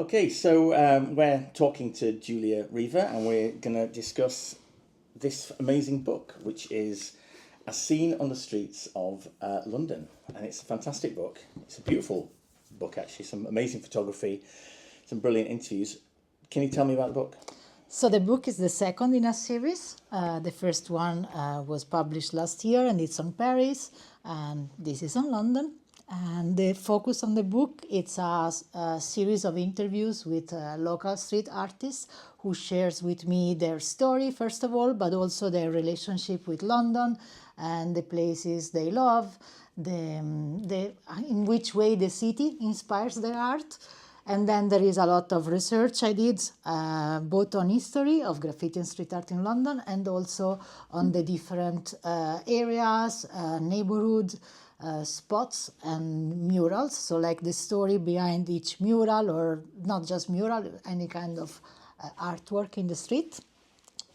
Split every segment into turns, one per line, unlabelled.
Okay, so we're talking to Giulia Riva, and we're going to discuss this amazing book, which is A Scene on the Streets of London. And it's a fantastic book. It's a beautiful book, actually. Some amazing photography, some brilliant interviews. Can you tell me about the book?
So the book is the second in a series. The first one was published last year, and it's on Paris, and this is on London. And the focus on the book, it's a series of interviews with local street artists who shares with me their story, first of all, but also their relationship with London and the places they love, in which way the city inspires their art. And then there is a lot of research I did, both on history of graffiti and street art in London, and also on the different areas, neighborhood, spots and murals. So like the story behind each mural, or not just mural, any kind of artwork in the street.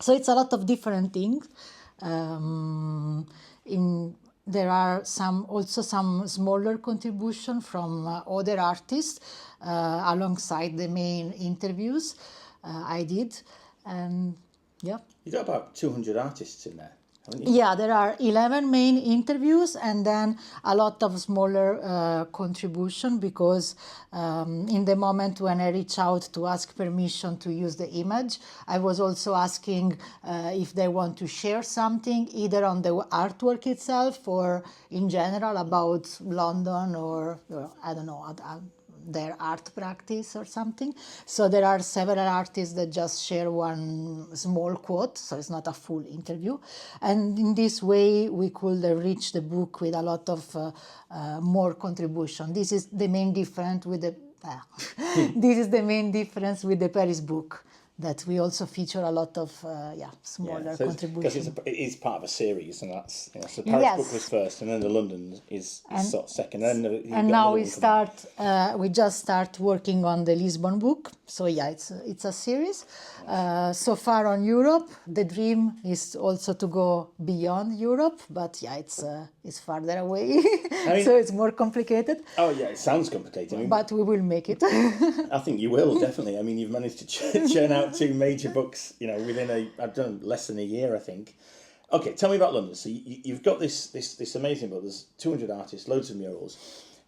So it's a lot of different things. There are some smaller contribution from other artists alongside the main interviews I did, and yeah.
You've got about 200 artists in there, haven't you?
Yeah, there are 11 main interviews and then a lot of smaller contribution, because in the moment when I reach out to ask permission to use the image, I was also asking if they want to share something either on the artwork itself or in general about London or I don't know, their art practice or something. So there are several artists that just share one small quote, so it's not a full interview. And in this way, we could reach the book with a lot of more contribution. This is the main difference with the this is the main difference with the Paris book, that we also feature a lot of smaller contributions.
Because it is part of a series, and that's so the Paris book was first, and then the London is sort of second.
And now we just start working on the Lisbon book. So yeah, it's a series. So far on Europe, the dream is also to go beyond Europe, but yeah, it's farther away, so it's more complicated.
Oh yeah, it sounds complicated.
But we will make it.
I think you will, definitely. I mean, you've managed to churn out 2 major books, within I've done less than a year, I think. Okay, tell me about London. So you've got this amazing book. There's 200 artists, loads of murals.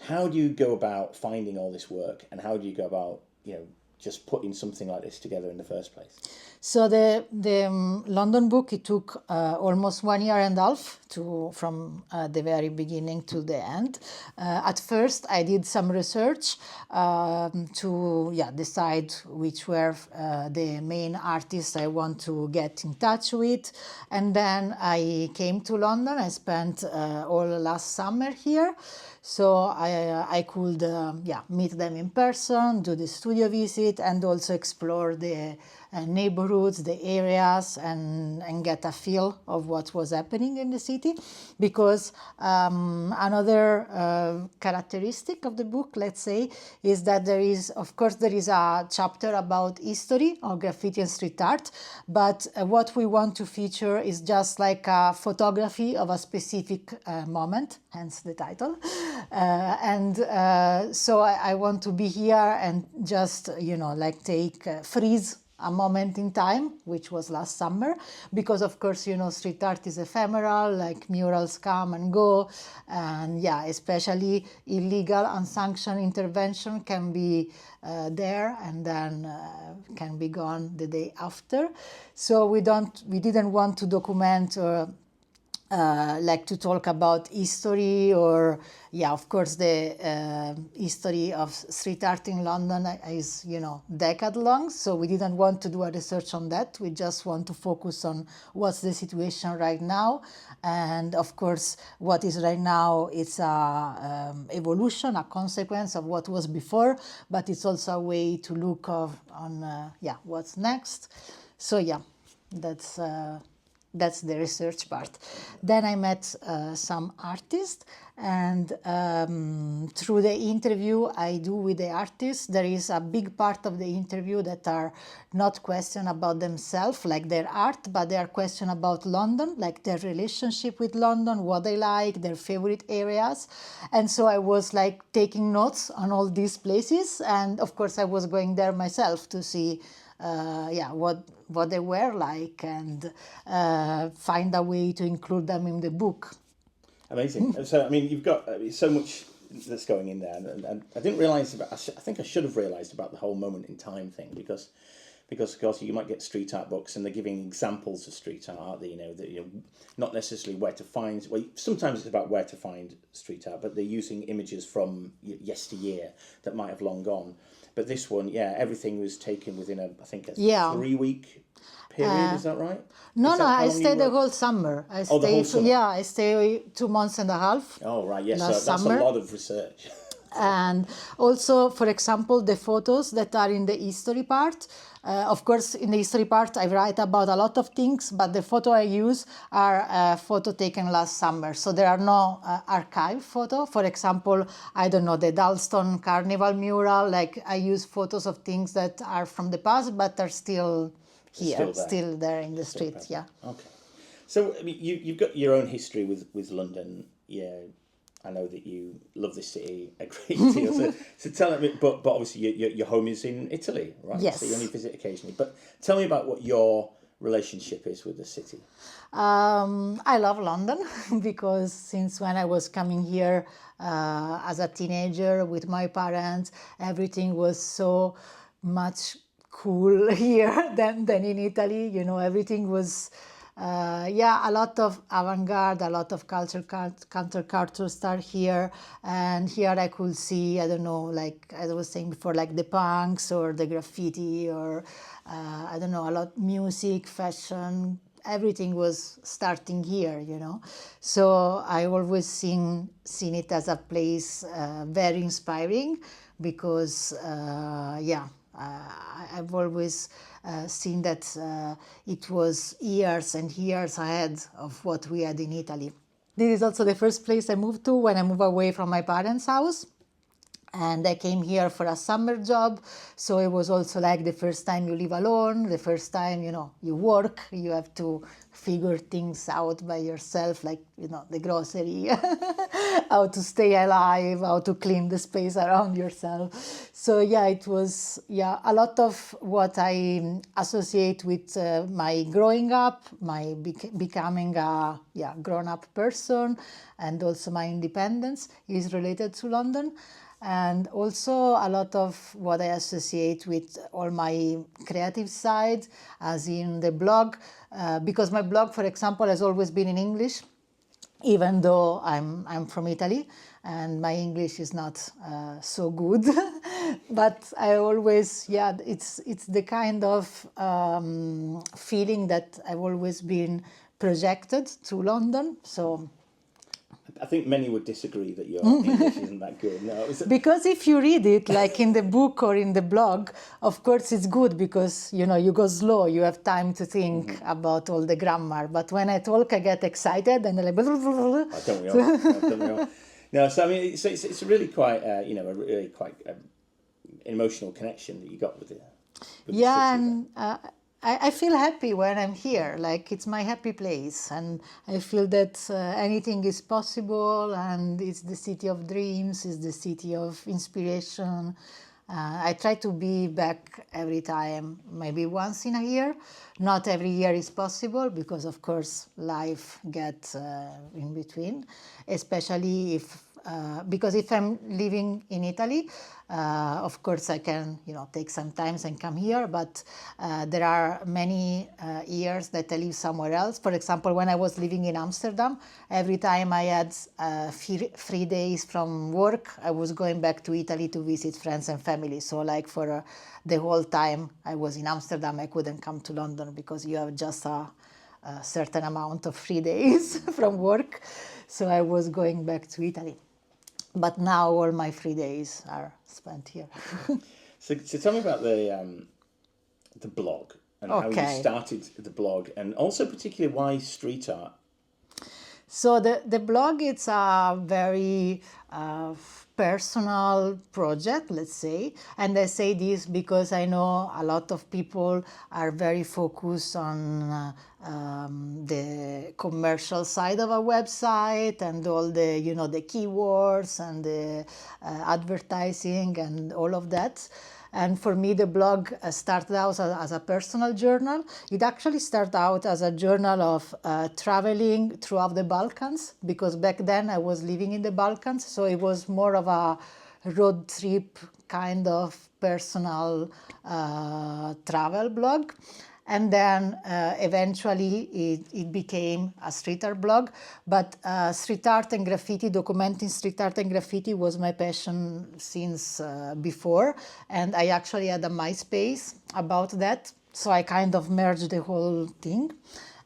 How do you go about finding all this work, and how do you go about, just putting something like this together in the first place?
So the London book, it took almost 1.5 years from the very beginning to the end. At first, I did some research to decide which were the main artists I want to get in touch with. And then I came to London. I spent all last summer here. So I could meet them in person, do the studio visit, and also explore the neighborhoods, the areas, and get a feel of what was happening in the city. Because another characteristic of the book, let's say, is that there is a chapter about history of graffiti and street art, but what we want to feature is just like a photography of a specific moment, hence the title. So I want to be here and just, freeze a moment in time, which was last summer, because of course, street art is ephemeral, like murals come and go, and especially illegal unsanctioned intervention can be there and then can be gone the day after. So we didn't want to document or to talk about history or, of course, the history of street art in London is, decade long. So we didn't want to do a research on that. We just want to focus on what's the situation right now. And of course, what is right now is a evolution, a consequence of what was before, but it's also a way to look on what's next. So that's That's the research part. Then I met some artists, and through the interview I do with the artists, there is a big part of the interview that are not questions about themselves, like their art, but they are questions about London, like their relationship with London, what they like, their favorite areas. And so I was like taking notes on all these places, and of course I was going there myself to see what they were like, and find a way to include them in the book.
Amazing. So, I mean, you've got so much that's going in there, and I didn't realise about. I think I should have realised about the whole moment in time thing, because of course you might get street art books and they're giving examples of street art that not necessarily where to find. Well, sometimes it's about where to find street art, but they're using images from yesteryear that might have long gone. But this one, everything was taken within I think a 3-week period. Is that right?
No, I stayed the whole summer.
The whole summer?
Yeah, I stayed 2 months and a half.
Oh, right, yes.
Last
So that's
summer.
a lot of research.
And also, for example, the photos that are in the history part. Of course, in the history part, I write about a lot of things, but the photo I use are photo taken last summer. So there are no archive photo. For example, I don't know, the Dalston Carnival mural. Like, I use photos of things that are from the past, but are still here, still there in the street. Yeah.
Okay. So, I mean, you've got your own history with London. Yeah. I know that you love this city a great deal. So tell me, but obviously your home is in Italy, right?
Yes.
So you only visit occasionally. But tell me about what your relationship is with the city.
I love London because since when I was coming here as a teenager with my parents, everything was so much cool here than in Italy. Everything was. A lot of avant-garde, a lot of counterculture start here, and here I could see, I don't know, like as I was saying before, like the punks or the graffiti or I don't know, a lot music, fashion, everything was starting here, So I always seen it as a place very inspiring because, I've always seen that it was years and years ahead of what we had in Italy. This is also the first place I moved to when I moved away from my parents' house. And I came here for a summer job, so it was also like the first time you live alone, the first time, you work, you have to figure things out by yourself, like, the grocery, how to stay alive, how to clean the space around yourself. So it was, a lot of what I associate with my growing up, my becoming a grown-up person, and also my independence is related to London. And also a lot of what I associate with all my creative side, as in the blog, because my blog, for example, has always been in English, even though I'm from Italy and my English is not so good. But I always, it's the kind of feeling that I've always been projected to London. So
I think many would disagree that your English isn't that good. No,
because if you read it, like in the book or in the blog, of course it's good because, you go slow, you have time to think about all the grammar. But when I talk, I get excited and like...
Don't we all? Don't we all? No, so I mean, it's really quite, a really quite emotional connection that you got with it.
And I feel happy when I'm here, like it's my happy place, and I feel that anything is possible, and it's the city of dreams, it's the city of inspiration. I try to be back every time, maybe once in a year. Not every year is possible because, of course, life gets in between, especially because if I'm living in Italy, of course I can, take some time and come here, but there are many years that I live somewhere else. For example, when I was living in Amsterdam, every time I had 3 days from work, I was going back to Italy to visit friends and family. So like for the whole time I was in Amsterdam, I couldn't come to London because you have just a certain amount of 3 days from work. So I was going back to Italy. But now all my 3 days are spent here.
So tell me about the blog. and how you
Okay.
started the blog, and also particularly why street art.
So the blog, it's a very personal project, let's say. And I say this because I know a lot of people are very focused on the commercial side of a website and all the, the keywords and the advertising and all of that. And for me, the blog started out as a personal journal. It actually started out as a journal of traveling throughout the Balkans, because back then I was living in the Balkans. So it was more of a road trip kind of personal travel blog. And then eventually it became a street art blog. But street art and graffiti, documenting street art and graffiti was my passion since before. And I actually had a MySpace about that. So I kind of merged the whole thing.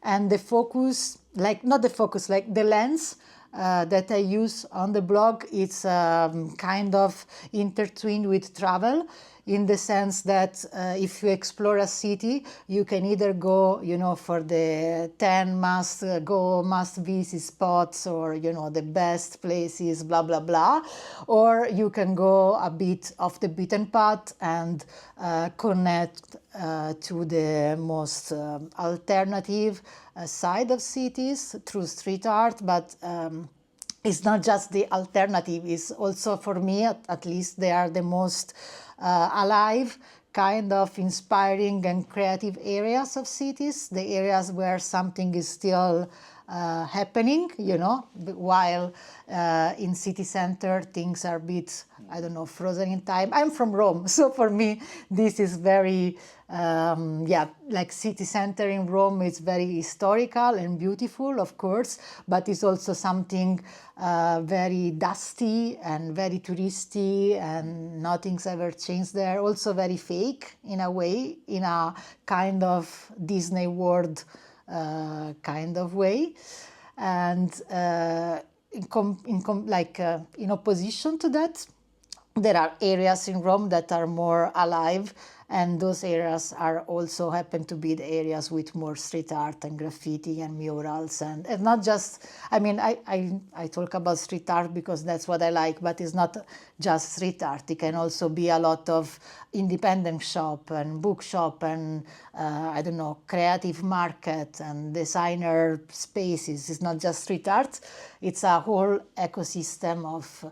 And the focus, not the focus, like the lens that I use on the blog, it's kind of intertwined with travel, in the sense that if you explore a city, you can either go, for the 10 must visit spots, or, the best places, blah, blah, blah. Or you can go a bit off the beaten path and connect to the most alternative side of cities through street art. But it's not just the alternative, it's also, for me at least, they are the most alive, kind of inspiring and creative areas of cities, the areas where something is still happening, while in city center things are a bit, I don't know, frozen in time. I'm from Rome, so for me this is very, like city center in Rome is very historical and beautiful, of course, but it's also something very dusty and very touristy, and nothing's ever changed there. Also very fake in a way, in a kind of Disney World kind of way. And in opposition to that, there are areas in Rome that are more alive, and those areas are also happen to be the areas with more street art and graffiti and murals, and not just, I talk about street art because that's what I like, but it's not just street art. It can also be a lot of independent shop and bookshop and creative market and designer spaces. It's not just street art, it's a whole ecosystem of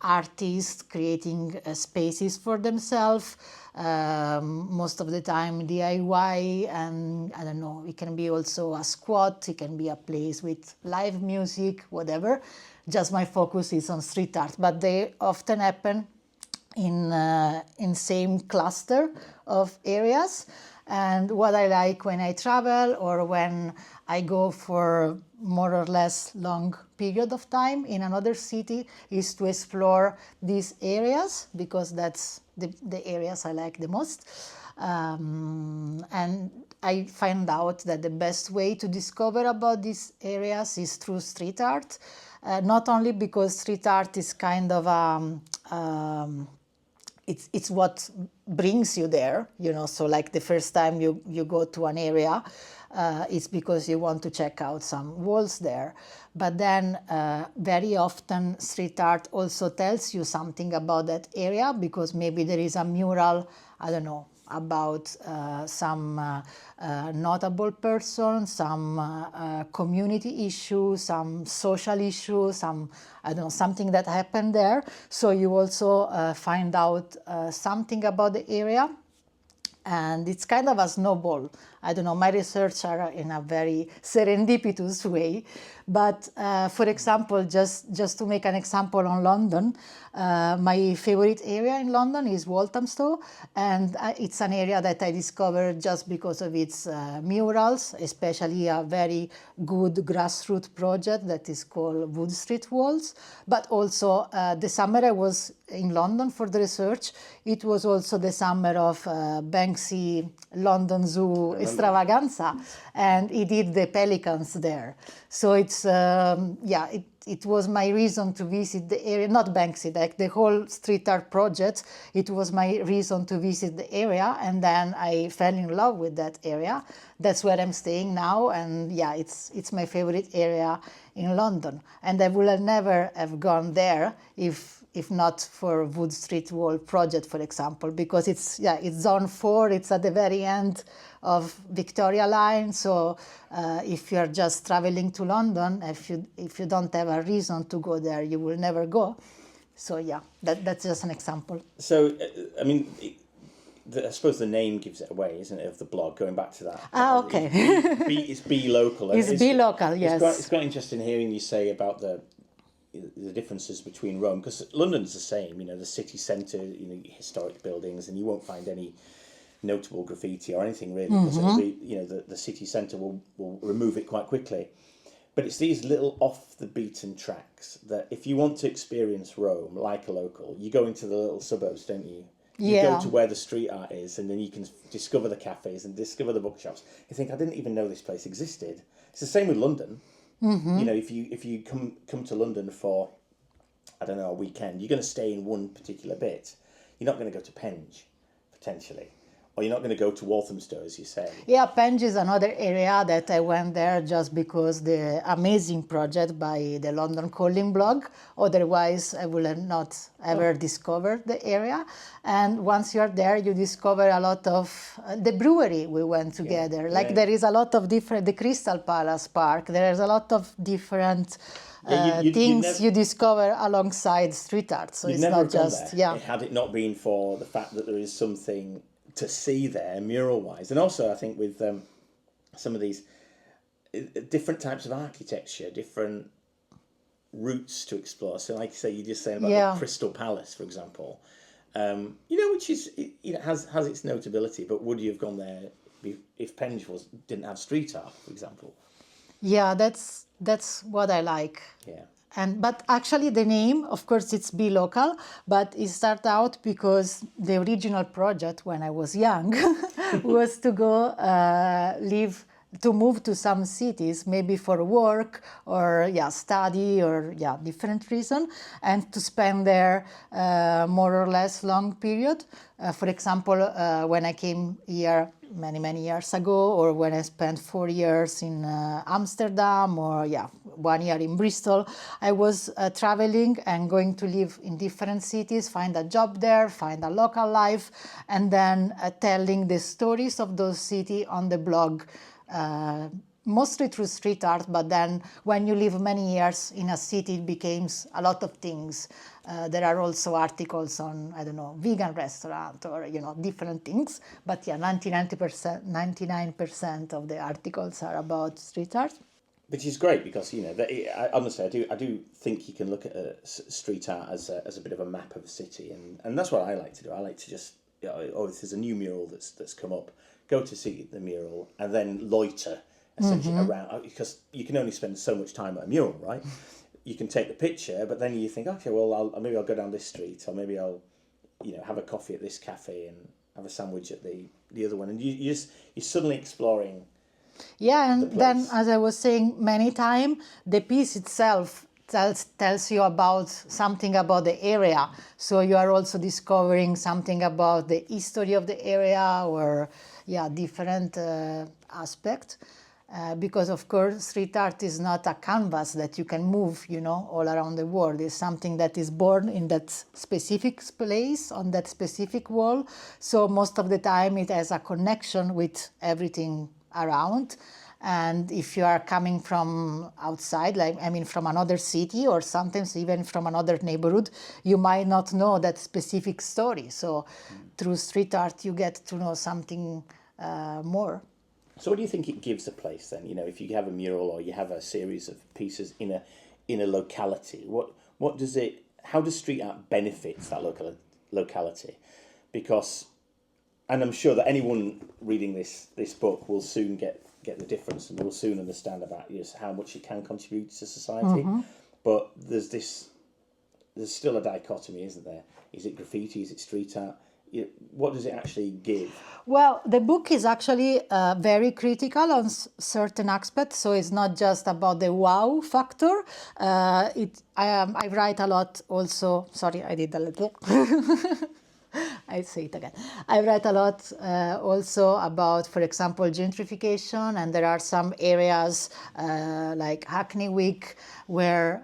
artists creating spaces for themselves, most of the time DIY, and it can be also a squat, it can be a place with live music, whatever. Just my focus is on street art, but they often happen in same cluster of areas. And what I like when I travel or when I go for more or less long period of time in another city is to explore these areas, because that's the areas I like the most. And I find out that the best way to discover about these areas is through street art. Not only because street art is kind of it's what brings you there, so like the first time you go to an area, it's because you want to check out some walls there. But then very often street art also tells you something about that area, because maybe there is a mural, about some notable person, some community issue, some social issue, something that happened there. So you also find out something about the area. And it's kind of a snowball. My research are in a very serendipitous way. But for example, just to make an example on London, my favorite area in London is Walthamstow. And it's an area that I discovered just because of its murals, especially a very good grassroots project that is called Wood Street Walls. But also the summer I was in London for the research, it was also the summer of Banksy London Zoo extravaganza, and he did the pelicans there. So it's it was my reason to visit the area, not Banksy, like the whole street art project. It was my reason to visit the area, and then I fell in love with that area. That's where I'm staying now, and yeah, it's my favorite area in London. And I would have never have gone there if not for Wood Street Wall project, for example, because it's zone 4, it's at the very end of Victoria Line. So if you are just traveling to London, if you don't have a reason to go there, you will never go. So yeah, that's just an example.
So I mean, I suppose the name gives it away, isn't it, of the blog? Going back to that.
Okay.
It's Be Local.
It's Be Local, yes.
It's quite interesting hearing you say about the differences between Rome, because London's the same. You know, the city centre, historic buildings, and you won't find any notable graffiti or anything really, because it'll be, the city centre will remove it quite quickly. But it's these little off the beaten tracks that if you want to experience Rome like a local, you go into the little suburbs, don't you? You go to where the street art is, and then you can discover the cafes and discover the bookshops. You think, I didn't even know this place existed. It's the same with London. Mm-hmm. If you come to London for, I don't know, a weekend, you're going to stay in one particular bit. You're not going to go to Penge, potentially. Or you're not going to go to Walthamstow, as you say.
Yeah, Penge is another area that I went there just because the amazing project by the London Calling blog. Otherwise, I would have not ever discovered the area. And once you're there, you discover a lot of the brewery we went together. There is a lot of different, the Crystal Palace Park. There's a lot of different things you discover alongside street art. So it's not just,
Had it not been for the fact that there is something to see there mural-wise, and also I think with some of these different types of architecture, different routes to explore. So, like you say, you're just saying about the Crystal Palace, for example. Which is has its notability. But would you have gone there if Penge didn't have street art, for example?
Yeah, that's what I like.
Yeah.
But actually the name, of course, it's Be Local, but it started out because the original project when I was young was to go to move to some cities, maybe for work or study or different reason, and to spend there more or less long period. For example, when I came here many years ago, or when I spent 4 years in Amsterdam, or 1 year in Bristol, I was traveling and going to live in different cities, find a job there, find a local life, and then telling the stories of those cities on the blog, mostly through street art. But then when you live many years in a city, it becomes a lot of things. There are also articles on, I don't know, vegan restaurant or, different things. But 99% of the articles are about street art.
Which is great because, honestly, I do think you can look at street art as a bit of a map of a city. And that's what I like to do. I like to just, if there's a new mural that's come up, go to see the mural and then loiter essentially around, because you can only spend so much time at a mural, right? You can take the picture, but then you think, okay, well, maybe I'll go down this street, or maybe I'll, have a coffee at this cafe and have a sandwich at the other one, and you're suddenly exploring.
Yeah, and then, as I was saying many times, the piece itself tells you about something about the area. So you are also discovering something about the history of the area, or different aspects. Because of course street art is not a canvas that you can move, all around the world. It's something that is born in that specific place, on that specific wall. So most of the time it has a connection with everything around. And if you are coming from outside, from another city, or sometimes even from another neighborhood, you might not know that specific story. So through street art you get to know something more.
So what do you think it gives a place then? If you have a mural or you have a series of pieces in a locality, how does street art benefit that locality? Because, and I'm sure that anyone reading this book will soon get the difference, and will soon understand about how much it can contribute to society. Mm-hmm. But there's still a dichotomy, isn't there? Is it graffiti? Is it street art? what does it actually give?
Well, the book is actually very critical on certain aspects, so it's not just about the wow factor. I write a lot also. Sorry, I did a little. I say it again. I write a lot also about, for example, gentrification, and there are some areas like Hackney Wick where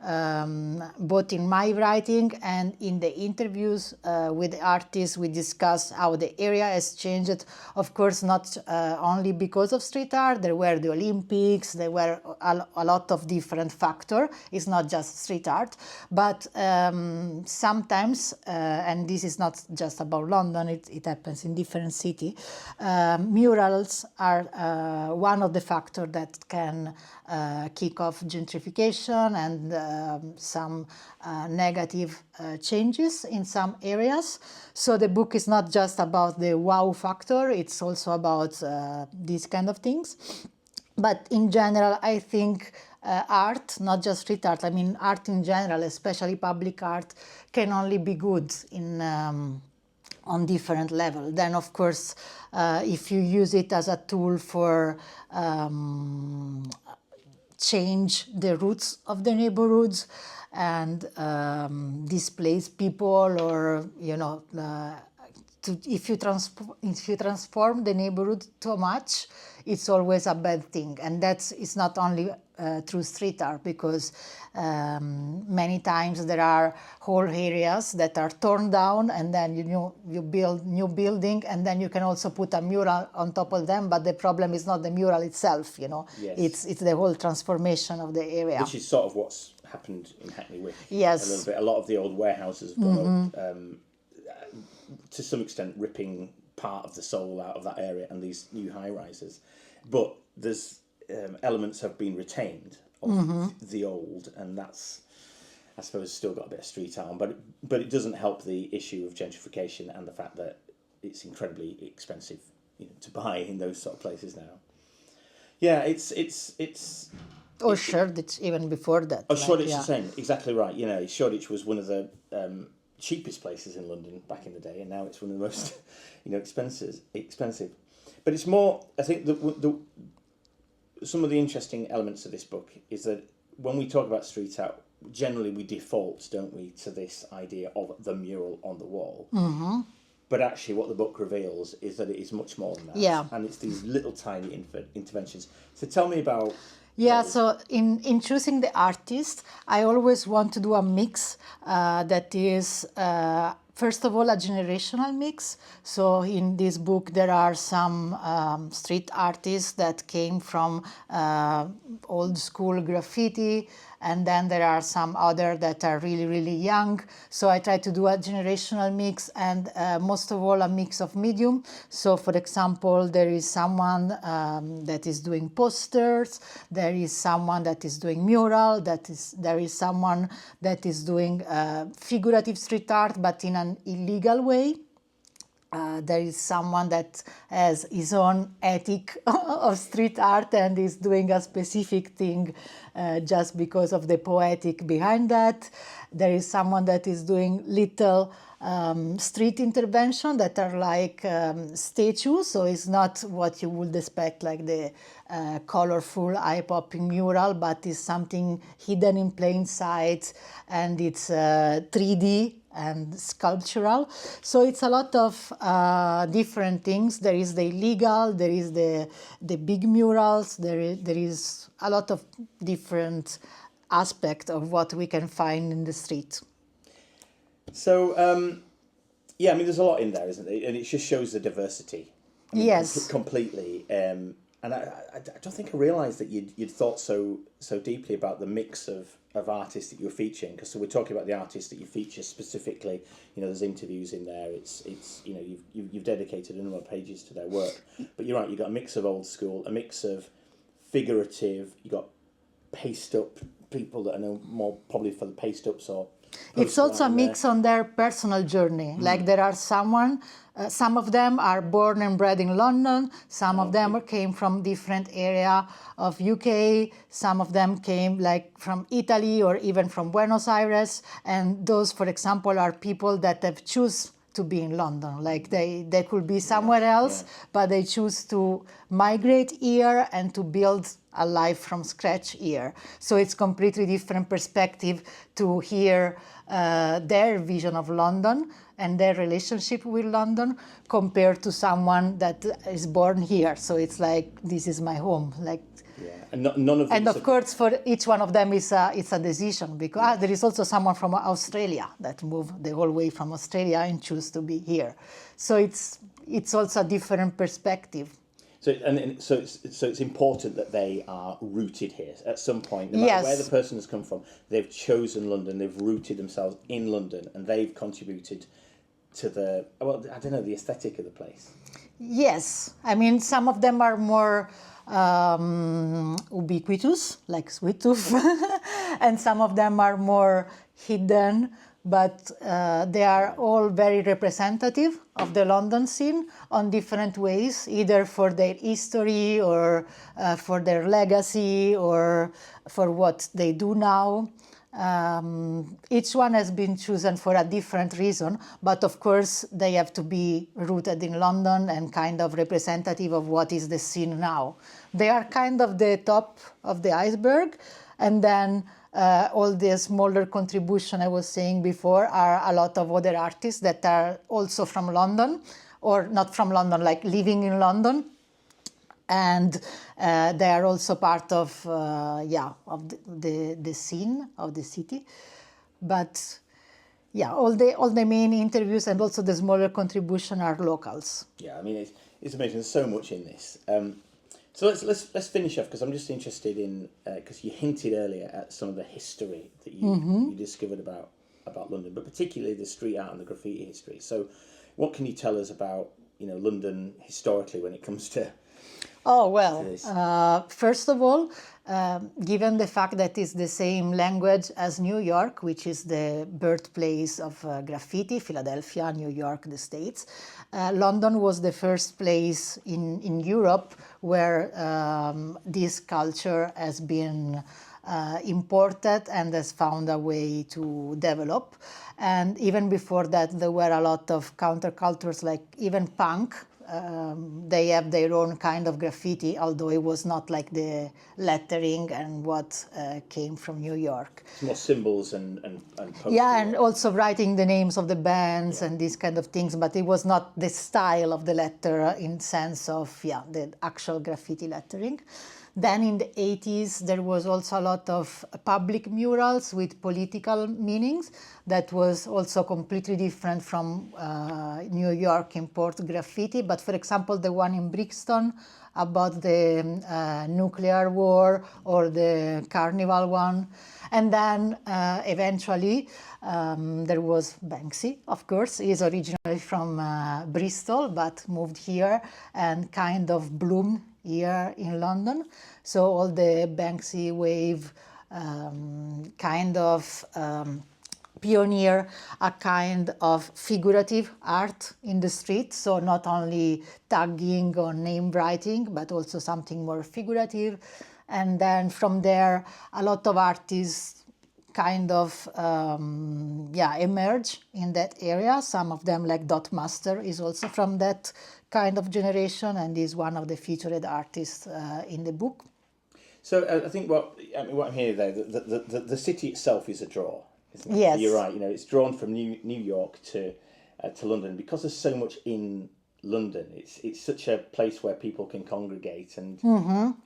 both in my writing and in the interviews with the artists, we discuss how the area has changed. Of course, not only because of street art. There were the Olympics. There were a lot of different factors. It's not just street art, but sometimes, and this is not just about London, it happens in different cities. Murals are one of the factors that can kick off gentrification and some negative changes in some areas. So the book is not just about the wow factor, it's also about these kind of things. But in general, I think art, not just street art, I mean art in general, especially public art, can only be good in on different level. Then, of course, if you use it as a tool for change the roots of the neighborhoods and displace people, or if you transform the neighborhood too much, it's always a bad thing. And it's not only through street art, because many times there are whole areas that are torn down, and then you build new building, and then you can also put a mural on top of them. But the problem is not the mural itself,
Yes.
It's the whole transformation of the area.
Which is sort of what's happened in Hackney Wick.
Yes.
A little bit. A lot of the old warehouses have gone up, to some extent ripping part of the soul out of that area and these new high-rises. But there's elements have been retained of the old, and that's, I suppose, still got a bit of street art on, but it doesn't help the issue of gentrification and the fact that it's incredibly expensive to buy in those sort of places now. Yeah, it's
Or Shoreditch, even before that.
Oh, Shoreditch is the same. Exactly right. Shoreditch was one of the cheapest places in London back in the day, and now it's one of the most, expensive. But it's more, I think, some of the interesting elements of this book is that when we talk about street art, generally we default, don't we, to this idea of the mural on the wall. Mm-hmm. But actually what the book reveals is that it is much more than that. Yeah. And it's these little tiny interventions. So tell me about...
Yeah, so in choosing the artist, I always want to do a mix that is, first of all, a generational mix. So in this book, there are some street artists that came from old school graffiti, and then there are some other that are really, really young. So I try to do a generational mix, and most of all, a mix of medium. So for example, there is someone that is doing posters, there is someone that is doing mural, there is someone that is doing figurative street art, but in an illegal way. There is someone that has his own ethic of street art and is doing a specific thing just because of the poetic behind that. There is someone that is doing little street intervention that are like statues, so it's not what you would expect, like the colorful, eye-popping mural, but it's something hidden in plain sight, and it's 3D and sculptural. So it's a lot of different things. There is the illegal, there is the big murals, there is a lot of different aspects of what we can find in the street.
So, there's a lot in there, isn't there? And it just shows the diversity.
Yes.
Completely. And I don't think I realised that you'd thought so deeply about the mix of artists that you're featuring, because so we're talking about the artists that you feature specifically. There's interviews in there. It's you've dedicated a number of pages to their work. But you're right. You've got a mix of old school, a mix of figurative. You got paste up people that are known more probably for the paste ups or.
It's also a mix on their personal journey. Like there are some of them are born and bred in London. Some of them came from different area of UK. Some of them came like from Italy or even from Buenos Aires. And those, for example, are people that have choose to be in London. Like they could be somewhere else, but they choose to migrate here and to build a life from scratch here. So it's completely different perspective to hear their vision of London and their relationship with London compared to someone that is born here. So it's like, this is my home. Like,
and none of
and of course, for each one of them, it's a decision, because there is also someone from Australia that moved the whole way from Australia and choose to be here. So it's also a different perspective.
So it's important that they are rooted here at some point, no matter where the person has come from. They've chosen London, they've rooted themselves in London, and they've contributed to the aesthetic of the place.
Yes, I mean, some of them are more ubiquitous, like Sweet Tooth, and some of them are more hidden, but they are all very representative of the London scene on different ways, either for their history or for their legacy or for what they do now. Each one has been chosen for a different reason, but of course they have to be rooted in London and kind of representative of what is the scene now. They are kind of the top of the iceberg, and then all the smaller contribution I was saying before are a lot of other artists that are also from London, or not from London, like living in London. And they are also part of the scene of the city. But all the main interviews and also the smaller contribution are locals.
Yeah, I mean it's amazing. There's so much in this. So let's finish off, because I'm just interested in, because you hinted earlier at some of the history that you discovered about London, but particularly the street art and the graffiti history. So what can you tell us about London historically when it comes to?
Oh, well, first of all, given the fact that it's the same language as New York, which is the birthplace of graffiti, Philadelphia, New York, the States, London was the first place in Europe where this culture has been imported and has found a way to develop. And even before that, there were a lot of countercultures, like even punk. They have their own kind of graffiti, although it was not like the lettering and what came from New York.
It's more symbols and posters.
Yeah, and also writing the names of the bands and these kind of things, but it was not the style of the letter in sense of the actual graffiti lettering. Then in the 80s, there was also a lot of public murals with political meanings that was also completely different from New York import graffiti. But for example, the one in Brixton about the nuclear war, or the carnival one. And then eventually there was Banksy, of course. He's originally from Bristol, but moved here and kind of bloomed here in London. So all the Banksy wave kind of pioneer a kind of figurative art in the street. So not only tagging or name writing, but also something more figurative. And then from there, a lot of artists kind of emerge in that area. Some of them, like Dot Master, is also from that kind of generation and is one of the featured artists in the book.
So I think what I'm hearing there, the city itself is a draw, isn't it?
Yes.
You're right. It's drawn from New York to London, because there's so much in London. It's such a place where people can congregate, and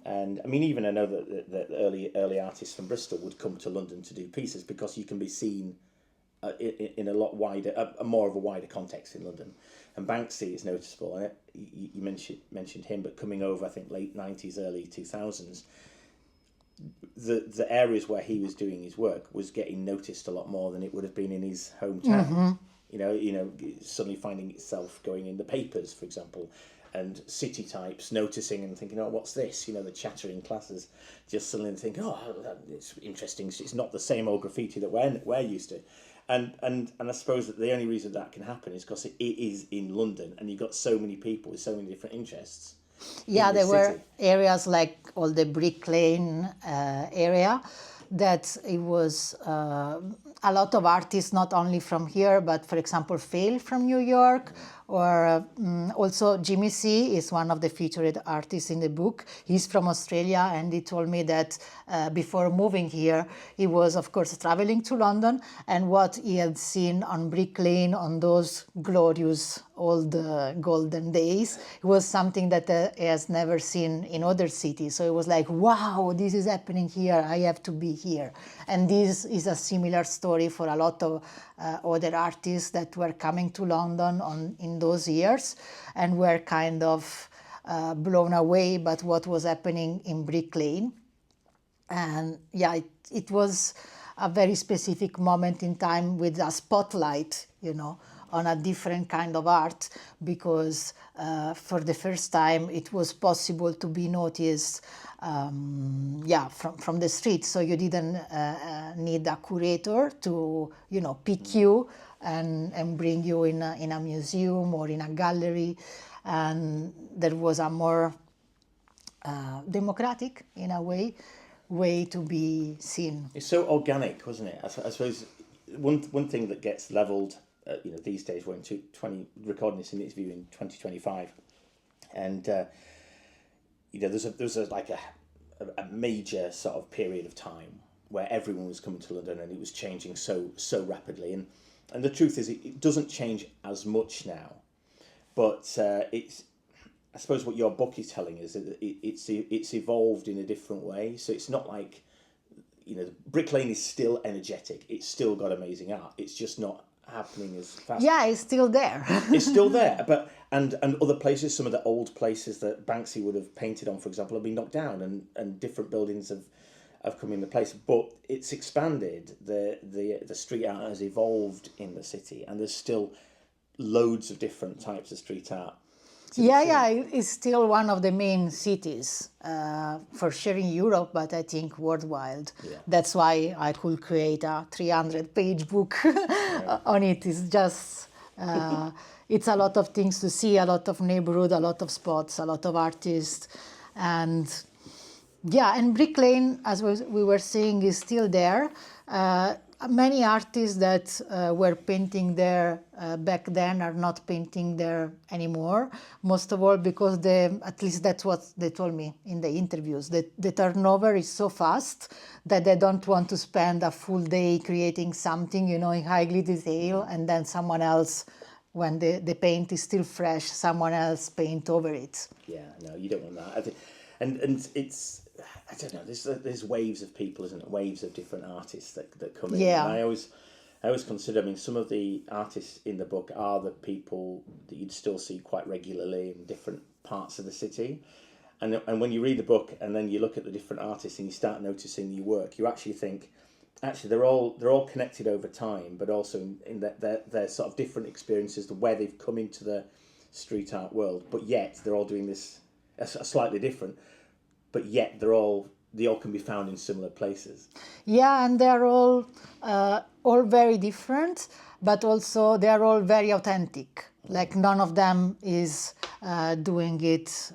and I mean, even I know that early artists from Bristol would come to London to do pieces, because you can be seen in a lot wider, more of a wider context in London. And Banksy is noticeable, and you mentioned him, but coming over, I think late 90s, early 2000s. The areas where he was doing his work was getting noticed a lot more than it would have been in his hometown. Suddenly finding itself going in the papers, for example, and city types noticing and thinking, oh, what's this? The chattering classes just suddenly think, oh, it's interesting. It's not the same old graffiti that we're used to. And I suppose that the only reason that can happen is because it is in London, and you've got so many people with so many different interests.
Yeah, there were areas like all the Brick Lane area that it was a lot of artists, not only from here, but for example, Fail from New York, or also Jimmy C is one of the featured artists in the book. He's from Australia, and he told me that before moving here, he was, of course, traveling to London, and what he had seen on Brick Lane on those glorious old golden days, it was something that he has never seen in other cities. So it was like, wow, this is happening here, I have to be here. And this is a similar story for a lot of other artists that were coming to London in those years and were kind of blown away by what was happening in Brick Lane. And yeah, it was a very specific moment in time with a spotlight, on a different kind of art, because for the first time it was possible to be noticed from the street. So you didn't need a curator to pick you and bring you in a museum or in a gallery, and there was a more democratic, in a way to be seen.
It's so organic, wasn't it? I suppose one thing that gets levelled, these days, we're recording this interview in 2025, and there's a major sort of period of time where everyone was coming to London and it was changing so rapidly, and the truth is it doesn't change as much now, but it's, I suppose what your book is telling is that it's evolved in a different way. So it's not like, Brick Lane is still energetic. It's still got amazing art. It's just not happening as fast.
Yeah, it's still there.
It's still there, but and other places, some of the old places that Banksy would have painted on, for example, have been knocked down, and different buildings have come into place. But it's expanded. The street art has evolved in the city, and there's still loads of different types of street art.
Yeah, it's still one of the main cities, for sure in Europe, but I think worldwide. Yeah. That's why I could create a 300-page book on it. It's just, it's a lot of things to see, a lot of neighborhood, a lot of spots, a lot of artists. And Brick Lane, as we were saying, is still there. Many artists that were painting there back then are not painting there anymore. Most of all because at least that's what they told me in the interviews, that the turnover is so fast that they don't want to spend a full day creating something, in highly detail, and then someone else, when the paint is still fresh, someone else paint over it.
Yeah, no, you don't want that. I think, and it's, I don't know. There's waves of people, isn't it? Waves of different artists that come in.
Yeah.
And I always consider. I mean, some of the artists in the book are the people that you'd still see quite regularly in different parts of the city. And when you read the book and then you look at the different artists and you start noticing your work, you actually think, they're all connected over time, but also in that they're sort of different experiences, the where they've come into the street art world, but yet they're all doing this slightly different. But yet they all can be found in similar places.
Yeah, and they're all very different, but also they're all very authentic. Like none of them is doing it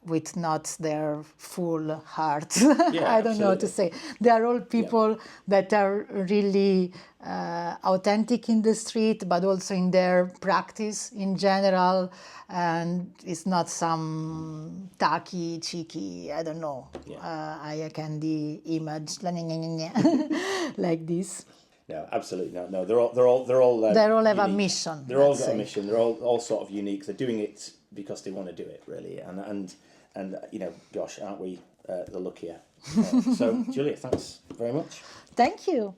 with not their full heart.
Yeah,
I don't know what to say. They are all people that are really authentic in the street, but also in their practice in general. And it's not some tacky, cheeky, I don't know, eye candy image like this.
No, absolutely no. They're all
have a mission.
They're all got a mission. They're all sort of unique. They're doing it because they want to do it, really. And gosh, aren't we the luckier? So, Giulia, thanks very much.
Thank you.